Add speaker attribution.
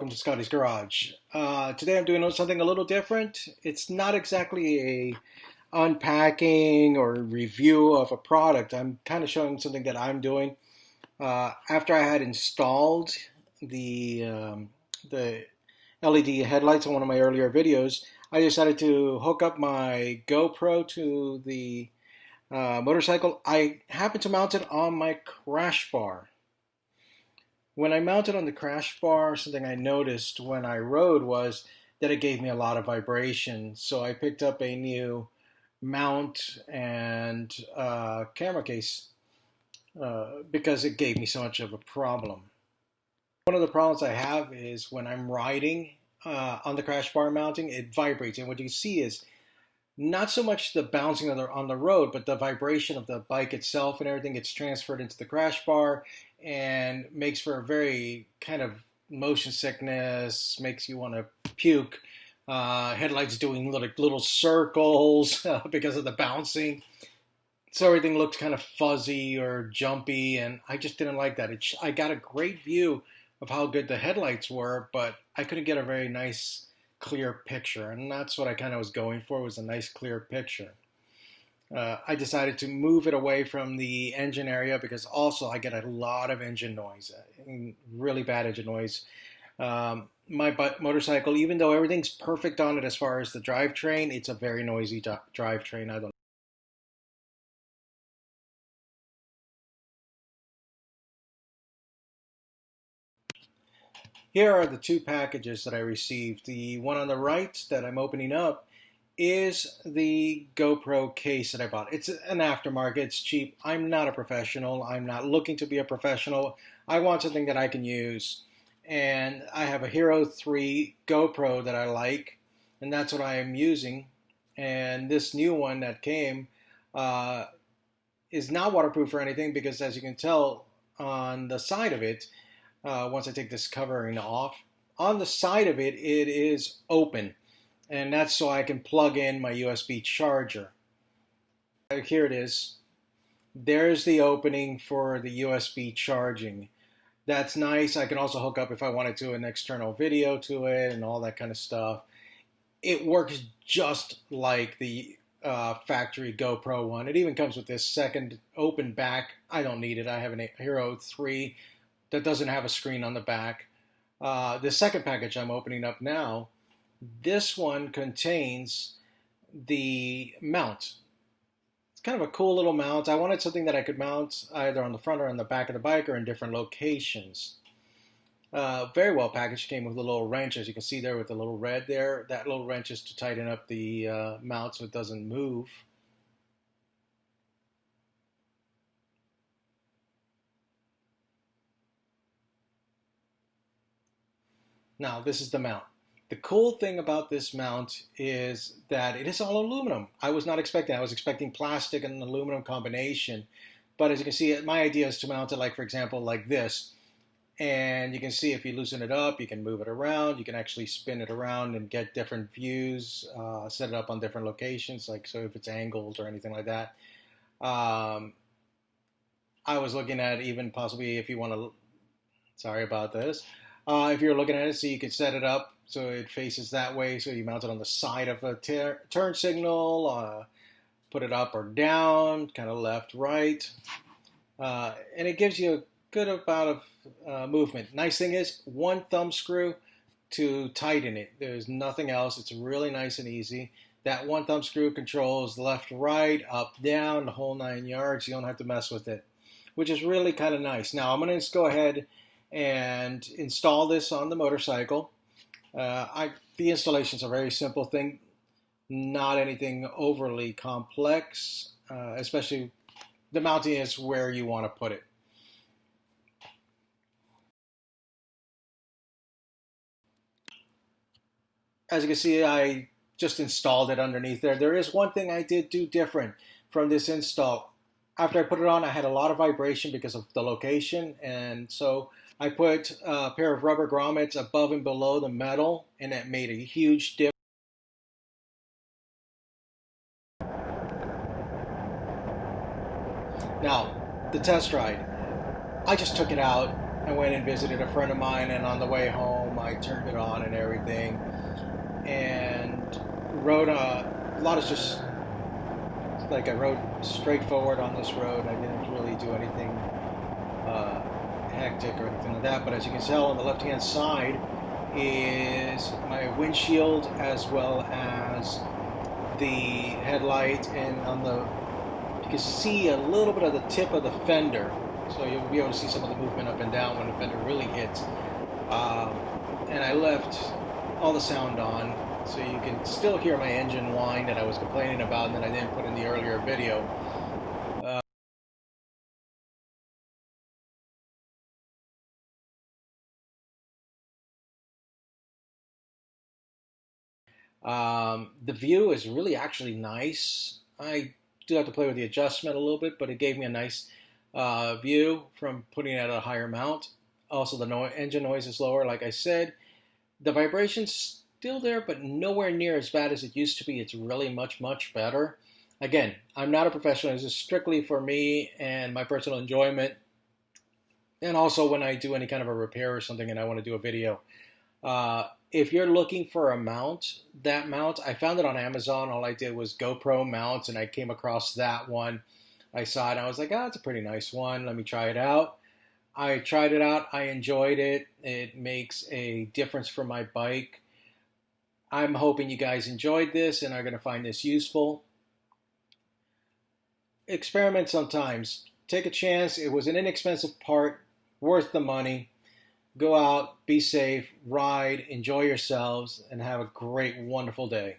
Speaker 1: welcome to Scotty's Garage. Today I'm doing something a little different. It's not exactly a unpacking or review of a product. I'm kind of showing something that I'm doing. After I had installed the LED headlights on one of my earlier videos, I decided to hook up my GoPro to the motorcycle. I happened to mount it on my crash bar. When I mounted on the crash bar, something I noticed when I rode was that it gave me a lot of vibration. So I picked up a new mount and camera case because it gave me so much of a problem. One of the problems I have is when I'm riding on the crash bar mounting, it vibrates. And what you see is not so much the bouncing on the road, but the vibration of the bike itself and everything gets transferred into the crash bar and makes for a very kind of motion sickness, makes you want to puke. Headlights doing little circles because of the bouncing. So everything looked kind of fuzzy or jumpy, and I just didn't like that. I got a great view of how good the headlights were, but I couldn't get a very nice clear picture, and that's what I kind of was going for, was a nice clear picture. I decided to move it away from the engine area because also I get a lot of engine noise, really bad engine noise. My motorcycle, even though everything's perfect on it as far as the drivetrain, it's a very noisy drivetrain. I don't. Here are the two packages that I received. The one on the right that I'm opening up is the GoPro case that I bought. It's an aftermarket, it's cheap. I'm not a professional. I'm not looking to be a professional. I want something that I can use. And I have a Hero 3 GoPro that I like, and that's what I am using. And this new one that came is not waterproof or anything because, as you can tell on the side of it, once I take this covering off, on the side of it, it is open. And that's so I can plug in my USB charger. Here it is. There's the opening for the USB charging. That's nice. I can also hook up, if I wanted to, an external video to it and all that kind of stuff. It works just like the factory GoPro one. It even comes with this second open back. I don't need it. I have a Hero 3 that doesn't have a screen on the back. The second package I'm opening up now, this one contains the mount. It's kind of a cool little mount. I wanted something that I could mount either on the front or on the back of the bike or in different locations. Very well packaged. Came with a little wrench, as you can see there with the little red there. That little wrench is to tighten up the mount so it doesn't move. Now, this is the mount. The cool thing about this mount is that it is all aluminum. I was not expecting. I was expecting plastic and aluminum combination. But as you can see, my idea is to mount it like, for example, like this. And you can see if you loosen it up, you can move it around. You can actually spin it around and get different views, set it up on different locations, like so if it's angled or anything like that. I was looking at even possibly if you want to, sorry about this. If you're looking at it, so you could set it up so it faces that way. So you mount it on the side of a turn signal, put it up or down, kind of left, right. And it gives you a good amount of movement. Nice thing is one thumb screw to tighten it. There's nothing else. It's really nice and easy. That one thumb screw controls left, right, up, down, the whole 9 yards. You don't have to mess with it, which is really kind of nice. Now I'm going to just go ahead and install this on the motorcycle. The installation's a very simple thing, not anything overly complex, especially the mounting is where you want to put it. As you can see, I just installed it underneath there. There is one thing I did do different from this install. After I put it on, I had a lot of vibration because of the location, and so I put a pair of rubber grommets above and below the metal, and that made a huge difference. Now, the test ride. I just took it out I went and visited a friend of mine, and on the way home, I turned it on and everything, and rode a lot of just like I rode straight forward on this road. I didn't really do anything hectic or anything like that. But as you can tell, on the left-hand side is my windshield as well as the headlight, and on the you can see a little bit of the tip of the fender, so you'll be able to see some of the movement up and down when the fender really hits. And I left all the sound on, so you can still hear my engine whine that I was complaining about and that I didn't put in the earlier video. The view is really actually nice. I do have to play with the adjustment a little bit, but it gave me a nice view from putting it at a higher mount. Also, the engine noise is lower, like I said. The vibration's still there, but nowhere near as bad as it used to be. It's really much, much better. Again, I'm not a professional. This is strictly for me and my personal enjoyment. And also when I do any kind of a repair or something and I want to do a video. If you're looking for a mount, that mount, I found it on Amazon. All I did was GoPro mounts, and I came across that one. I saw it, and I was like, it's a pretty nice one. Let me try it out. I tried it out. I enjoyed it. It makes a difference for my bike. I'm hoping you guys enjoyed this and are going to find this useful. Experiment sometimes. Take a chance. It was an inexpensive part, worth the money. Go out, be safe, ride, enjoy yourselves, and have a great, wonderful day.